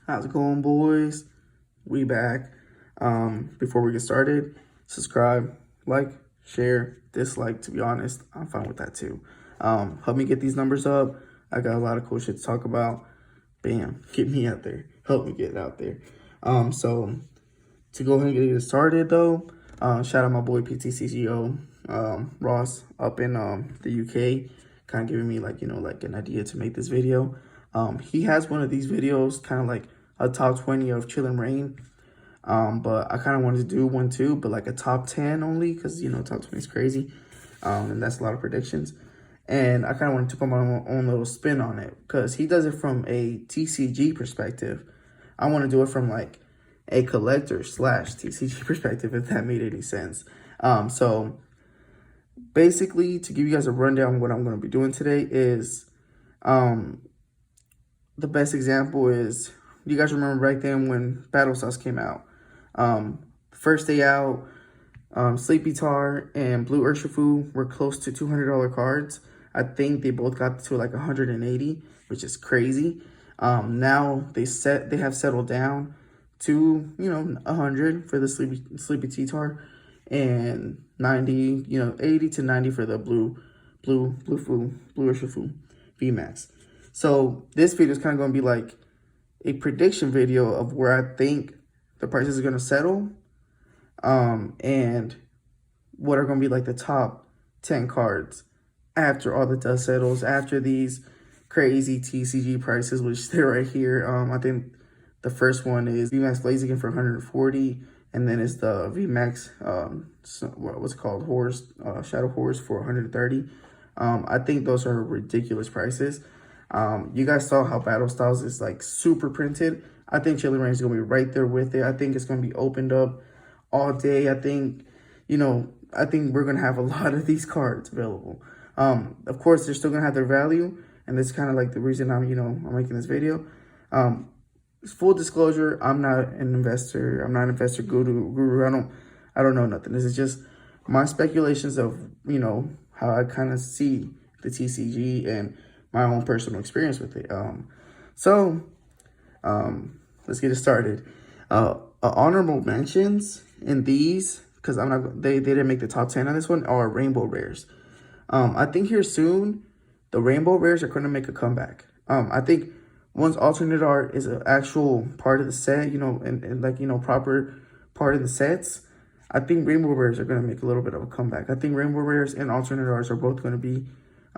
How's it going, boys? We back. Before we get started, subscribe, like, share, dislike. To be honest, I'm fine with that too. Help me get these numbers up. I got a lot of cool shit to talk about. Bam, get me out there. Help me get out there. So to go ahead and get it started though, shout out my boy PTCGO, Ross up in the UK, kind of giving me like an idea to make this video. He has one of these videos, kind of like a top 20 of Chill and Rain. But I kind of wanted to do one too, but like a top 10 only, because top 20 is crazy. And that's a lot of predictions. And I kind of wanted to put my own little spin on it, because he does it from a TCG perspective. I want to do it from like a collector / TCG perspective, if that made any sense. So basically, to give you guys a rundown of what I'm going to be doing today is, the best example is, you guys remember back then when Battle Sauce came out. First day out, Sleepy Tar and Blue Urshifu were close to $200 cards. I think they both got to like 180, which is crazy. Now they have settled down to 100 for the Sleepy T-Tar, and 90, 80 to 90 for the Blue Urshifu VMAX. So this video is kind of going to be like a prediction video of where I think the prices are going to settle, and what are going to be like the top 10 cards after all the dust settles, after these crazy TCG prices, which they're right here. I think the first one is VMAX Blaziken for 140, and then it's the VMAX, what's it called, Shadowhorse for 130. I think those are ridiculous prices. You guys saw how Battle Styles is like super printed. I think Chill and Rain is going to be right there with it. I think it's going to be opened up all day. I think we're going to have a lot of these cards available. Of course, they're still going to have their value, and that's kind of like the reason I'm making this video. Full disclosure, I'm not an investor. I'm not an investor guru. I don't know nothing. This is just my speculations of, how I kind of see the TCG and my own personal experience with it. Let's get it started. Honorable mentions in these, because they didn't make the top 10 on this one, are Rainbow Rares. I think here soon the Rainbow Rares are going to make a comeback. I think once alternate art is an actual part of the set, and proper part of the sets, I think Rainbow Rares are going to make a little bit of a comeback. I think Rainbow Rares and alternate arts are both going to be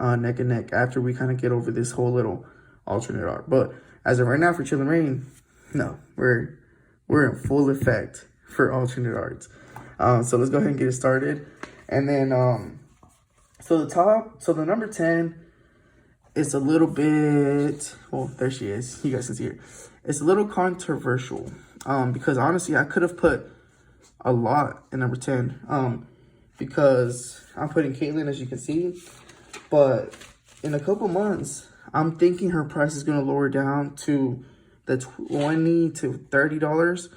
neck and neck after we kind of get over this whole little alternate art. But as of right now for Chill and Rain, no, we're in full effect for alternate arts. So let's go ahead and get it started. And then so the number 10 is a little bit, well, there she is. You guys can see her. It's a little controversial because honestly I could have put a lot in number 10 because I'm putting Caitlyn, as you can see. But in a couple months, I'm thinking her price is going to lower down to the $20 to $30.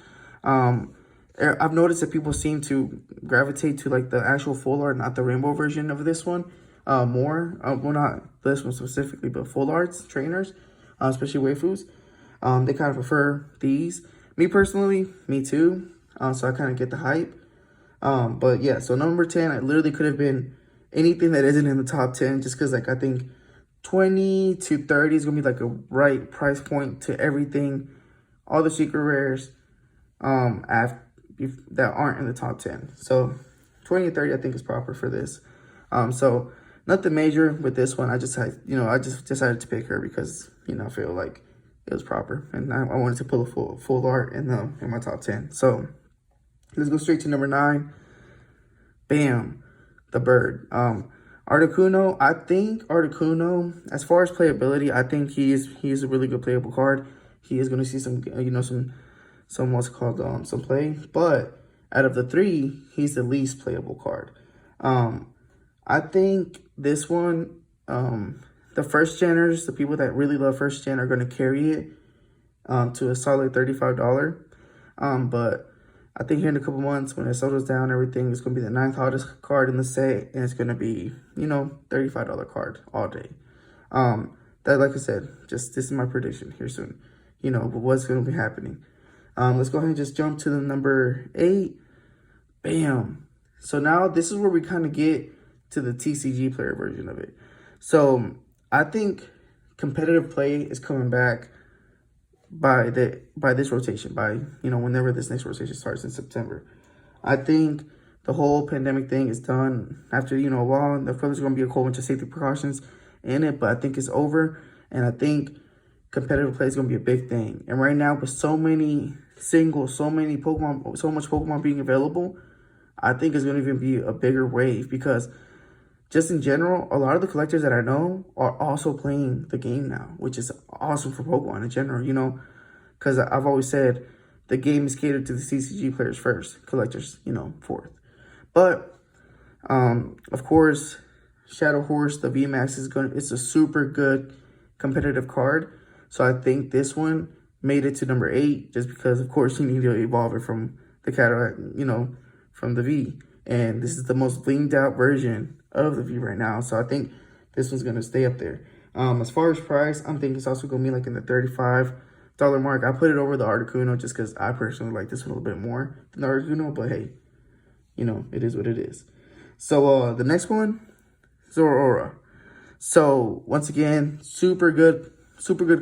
I've noticed that people seem to gravitate to like the actual full art, not the rainbow version of this one, more. Well, not this one specifically, but full arts trainers, especially waifus. They kind of prefer these. Me personally, me too. So I kind of get the hype. But yeah, so number 10, I literally could have been anything that isn't in the top 10, just because like I think 20 to 30 is gonna be like a right price point to everything, all the secret rares that aren't in the top 10. So 20 to 30 I think is proper for this. So nothing major with this one. I just decided to pick her because I feel like it was proper, and I wanted to pull a full art in my top 10. So let's go straight to number 9. Bam. The bird. Articuno, I think Articuno, as far as playability, I think he's a really good playable card. He is going to see some what's called some play, but out of the 3, he's the least playable card. I think this one, the first geners, the people that really love first gen, are going to carry it to a solid $35. But I think here in a couple months, when it settles down, everything is going to be the 9th hottest card in the set, and it's going to be, $35 card all day. That, like I said, this is my prediction here soon. you know, what's going to be happening. Let's go ahead and just jump to the number 8. Bam. So now this is where we kind of get to the TCG player version of it. So I think competitive play is coming back by this rotation, by, you know, whenever this next rotation starts in September. I think the whole pandemic thing is done after, you know, a while. Of course, there's going to be a whole bunch of safety precautions in it, but I think it's over. And I think competitive play is going to be a big thing. And right now, with so many singles, so much Pokemon being available, I think it's going to even be a bigger wave, because just in general, a lot of the collectors that I know are also playing the game now, which is awesome for Pokemon in general, you know, because I've always said the game is catered to the TCG players first, collectors, you know, fourth. But, of course, Shadowhorse, the VMAX it's a super good competitive card. So I think this one made it to number 8, just because, of course, you need to evolve it from the Cataract, you know, from the V. And this is the most blinged out version of the V right now. So I think this one's going to stay up there. As far as price, I'm thinking it's also going to be like in the $35 mark. I put it over the Articuno just because I personally like this one a little bit more than the Articuno. But hey, you know, it is what it is. So the next one, Zoro Aura. So once again, super good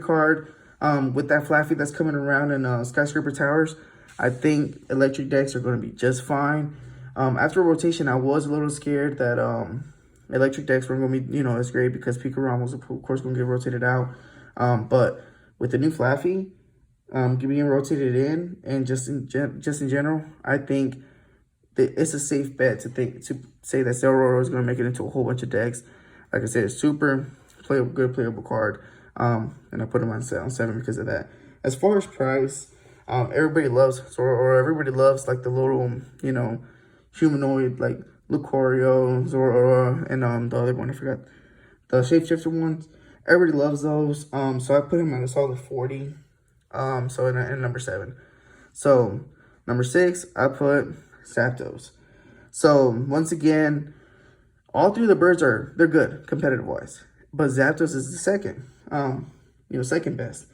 card. With that Flaffy that's coming around in Skyscraper Towers, I think electric decks are going to be just fine. After rotation, I was a little scared that electric decks weren't going to be, you know, as great, because Ptcgradio was, of course, going to get rotated out. But with the new Flaffy being rotated in, and just in general, I think that it's a safe bet to say that Zoro Aura is going to make it into a whole bunch of decks. Like I said, it's super good playable card. And I put him on 7 because of that. As far as price, everybody loves Zoro Aura. Everybody loves like the little, you know, humanoid like Lucario, Zoro Aura, and the other one I forgot, the shapeshifter ones. Everybody loves those. So I put him on a solid 40. So in number 7. So number 6, I put Zapdos. So once again, all 3 of the birds they're good competitive wise, but Zapdos is the second. You know, second best.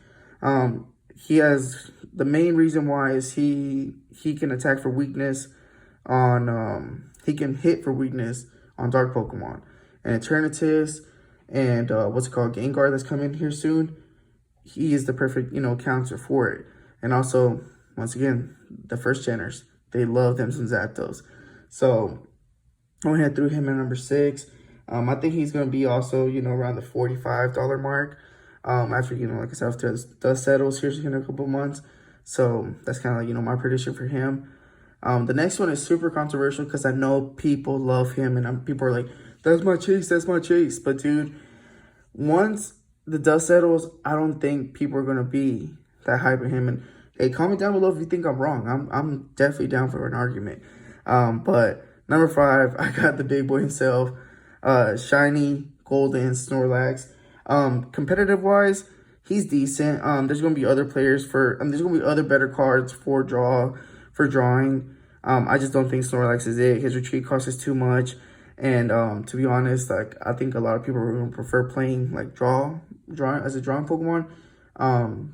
He has, the main reason why is he can attack for weakness on, he can hit for weakness on dark Pokemon. And Eternatus and what's it called, Gengar that's coming here soon, he is the perfect, you know, counter for it. And also, once again, the first geners, they love them some Zapdos. So I went ahead and threw him at number 6. I think he's going to be also, you know, around the $45 mark. After, you know, like I said, after the dust settles here in a couple months. So that's kind of like, you know, my prediction for him. The next one is super controversial because I know people love him, and people are like, that's my chase, that's my chase. But dude, once the dust settles, I don't think people are going to be that hype of him. And hey, comment down below if you think I'm wrong. I'm definitely down for an argument. But number 5, I got the big boy himself, shiny golden Snorlax. Competitive wise, he's decent. There's gonna be other players there's gonna be other better cards for drawing. I just don't think Snorlax is it. His retreat cost is too much, and to be honest, like I think a lot of people are gonna prefer playing like drawing as a drawing Pokemon.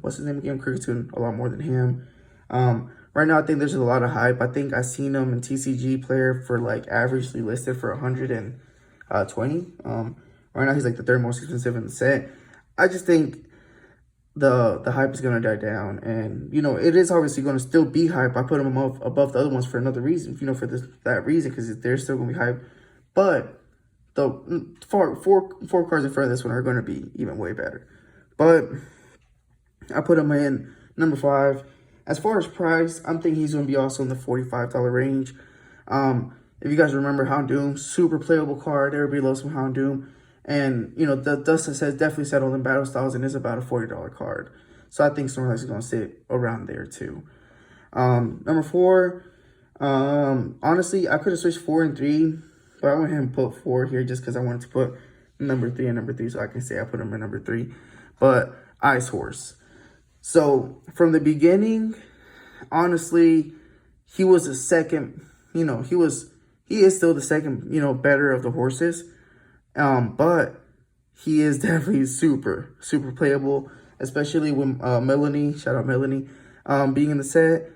What's his name again? Kricketune, a lot more than him. Right now, I think there's a lot of hype. I think I've seen him in TCG Player for like averagely listed for 120. Right now, he's like the 3rd most expensive in the set. I just think the hype is going to die down. And, you know, it is obviously going to still be hype. I put him above the other ones for another reason, you know, for that reason, because they're still going to be hype. But the four cards in front of this one are going to be even way better. But I put him in number 5. As far as price, I'm thinking he's going to be also in the $45 range. If you guys remember Houndoom, super playable card. Everybody loves some Houndoom. And, you know, the dust has definitely settled in battle styles and is about a $40 card. So I think Snorlax is going to sit around there too. Number 4, honestly, I could have switched 4 and 3, but I went ahead and put 4 here just because I wanted to put number 3 and number 3, so I can say I put him at number 3. But Icehorse. So from the beginning, honestly, he was the second, you know, he is still the second, you know, better of the horses. But he is definitely super playable, especially with Melanie, shout out Melanie, being in the set.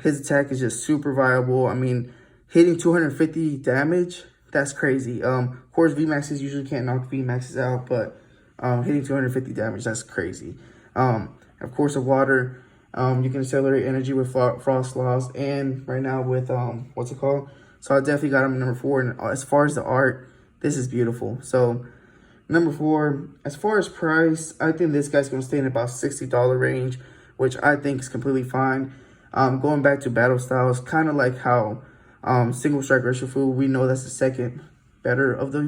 His attack is just super viable. I mean, hitting 250 damage, that's crazy. Of course, VMAXs usually can't knock VMAXs out, but hitting 250 damage, that's crazy. Of course, of water, you can accelerate energy with Frost Laws, and right now with, what's it called? So I definitely got him number 4, and as far as the art, this is beautiful. So number 4, as far as price, I think this guy's going to stay in about $60 range, which I think is completely fine. Going back to battle styles, kind of like how single strike Urshifu, we know that's the second better of the,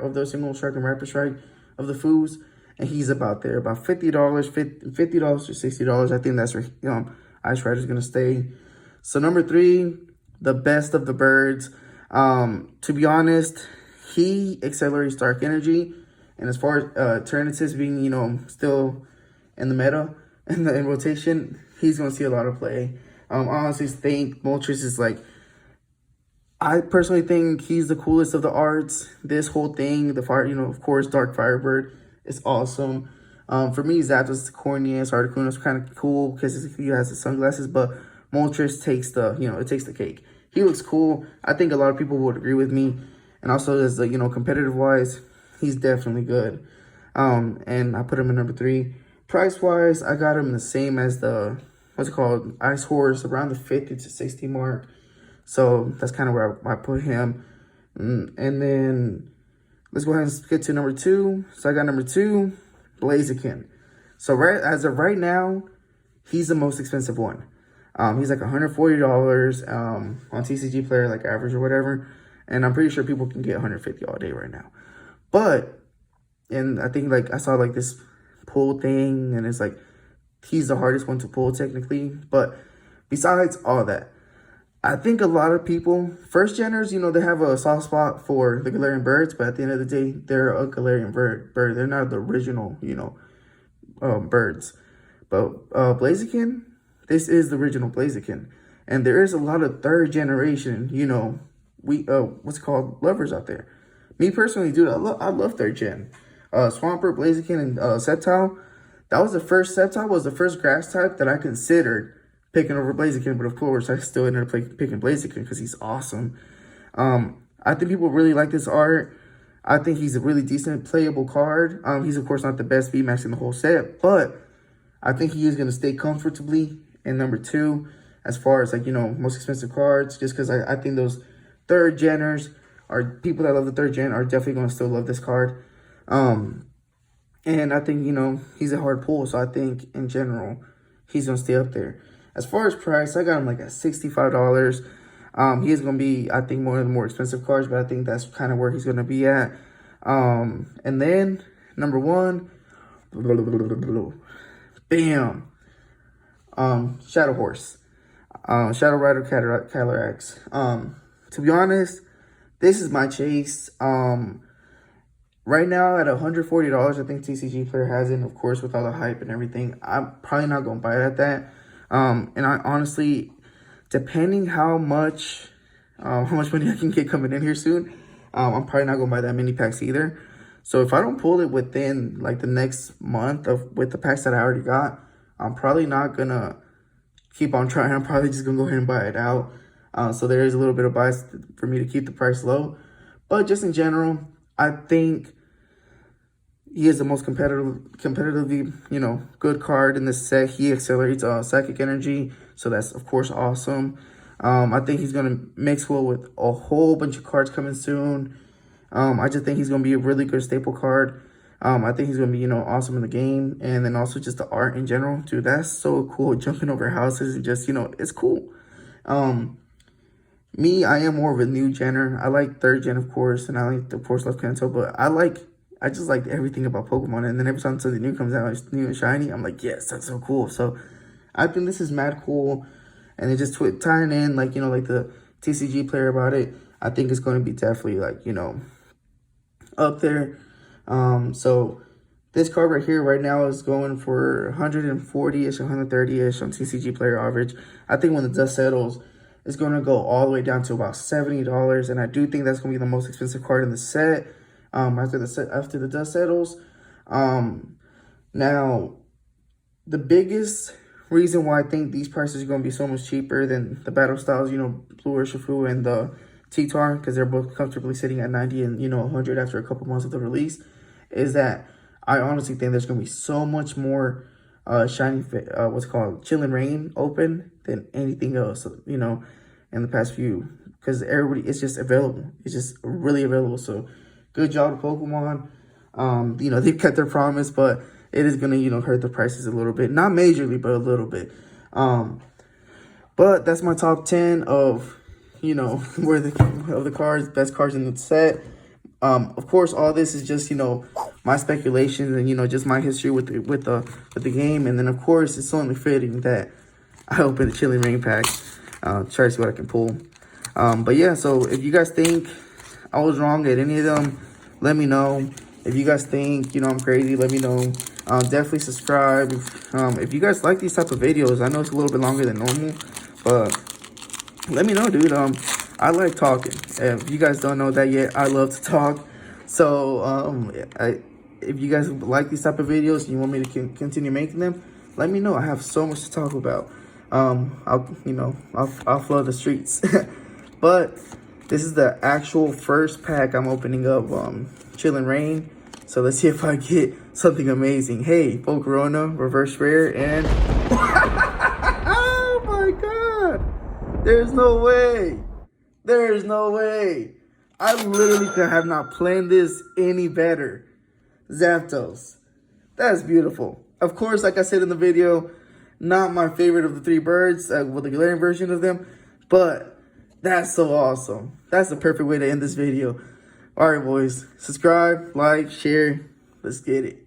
of the single strike and rapid strike of the foos. And he's about there, about $50 to $60. I think that's where Ice Rider's going to stay. So number 3, the best of the birds. To be honest, he accelerates Dark Energy. And as far as Tyranids being, still in the meta, in rotation, he's going to see a lot of play. I honestly think Moltres is like, I personally think he's the coolest of the arts. This whole thing, the fire, of course, Dark Firebird is awesome. For me, Zapdos is the corniest. Articuno is kind of cool because he has the sunglasses, but Moltres takes the, it takes the cake. He looks cool. I think a lot of people would agree with me. And also as the, competitive-wise, he's definitely good. And I put him in number 3. Price-wise, I got him the same as the, Icehorse, around the 50 to 60 mark. So that's kind of where I put him. And then let's go ahead and get to number 2. So I got number 2, Blaziken. So as of right now, he's the most expensive one. He's like $140 on TCG Player, like average or whatever. And I'm pretty sure people can get $150 all day right now. But, and I think I saw this pull thing, and it's like, he's the hardest one to pull technically. But besides all that, I think a lot of people, first geners, they have a soft spot for the Galarian birds, but at the end of the day, they're a Galarian bird. They're not the original, birds. But Blaziken, this is the original Blaziken. And there is a lot of third generation, lovers out there. Me personally, dude, I love third gen. Swampert, Blaziken, and Sceptile. That was the first grass type that I considered picking over Blaziken, but of course, I still ended up picking Blaziken because he's awesome. I think people really like this art. I think he's a really decent playable card. He's, of course, not the best VMAX in the whole set, but I think he is going to stay comfortably in number 2 as far as, most expensive cards, just because I think those third geners are people that love the third gen are definitely going to still love this card. And I think, he's a hard pull, so I think, in general, he's going to stay up there. As far as price, I got him at $65. He is going to be, I think, one of the more expensive cards, but I think that's kind of where he's going to be at. And then, number 1, bam, Shadowhorse, Shadow Rider Calyrex. To be honest, this is my chase. Right now at $140, I think TCG Player has it, and of course, with all the hype and everything, I'm probably not going to buy it at that. And I honestly, depending how much money I can get coming in here soon, I'm probably not going to buy that many packs either. So if I don't pull it within the next month with the packs that I already got, I'm probably not going to keep on trying. I'm probably just going to go ahead and buy it out. So there is a little bit of bias for me to keep the price low. But just in general, I think he is the most competitively, good card in this set. He accelerates Psychic Energy, so that's, of course, awesome. I think he's going to mix well with a whole bunch of cards coming soon. I just think he's going to be a really good staple card. I think he's going to be, awesome in the game. And then also just the art in general. Dude, that's so cool. Jumping over houses and just, it's cool. Me, I am more of a new gener. I like third gen, of course, and I like, of course, Left Kanto, but I just like everything about Pokemon. And then every time something new comes out, it's new and shiny, I'm like, yes, that's so cool. So I think this is mad cool. And it just tying in, like the TCG Player about it, I think it's going to be definitely, up there. So this card right here right now is going for 140-ish, 130-ish on TCG Player average. I think when the dust settles, it's going to go all the way down to about $70. And I do think that's going to be the most expensive card in the set. After the dust settles. Now, the biggest reason why I think these prices are going to be so much cheaper than the battle styles, you know, Blue Urshifu and the T-Tar, because they're both comfortably sitting at 90 and, you know, 100 after a couple months of the release, is that I honestly think there's going to be so much more shiny, what's called Chillin' Rain open than anything else, you know, in the past few, because everybody, it's just available. It's just really available. So good job to Pokemon. You know, they've kept their promise, but it is gonna, you know, hurt the prices a little bit. Not majorly, but a little bit. But that's my top 10 of, you know, of the cards, best cards in the set. Of course, all this is just, you know, my speculations and, you know, just my history with the game. And then, of course, it's only fitting that I open the Chilling Rain pack. Try to see what I can pull. But yeah, so if you guys think I was wrong at any of them, let me know. If you guys think, you know, I'm crazy, let me know. Definitely subscribe. If you guys like these type of videos, I know it's a little bit longer than normal, but let me know, dude. I like talking. If you guys don't know that yet, I love to talk. So, if you guys like these type of videos and you want me to continue making them, let me know. I have so much to talk about. I'll flood the streets. But this is the actual first pack I'm opening up, Chillin' Rain. So let's see if I get something amazing. Hey, Pokerona, reverse rare, and oh my god! There's no way. There's no way. I literally could have not planned this any better. Zapdos. That's beautiful. Of course, like I said in the video, not my favorite of the three birds, with the Galarian version of them, but that's so awesome. That's the perfect way to end this video. All right, boys. Subscribe, like, share. Let's get it.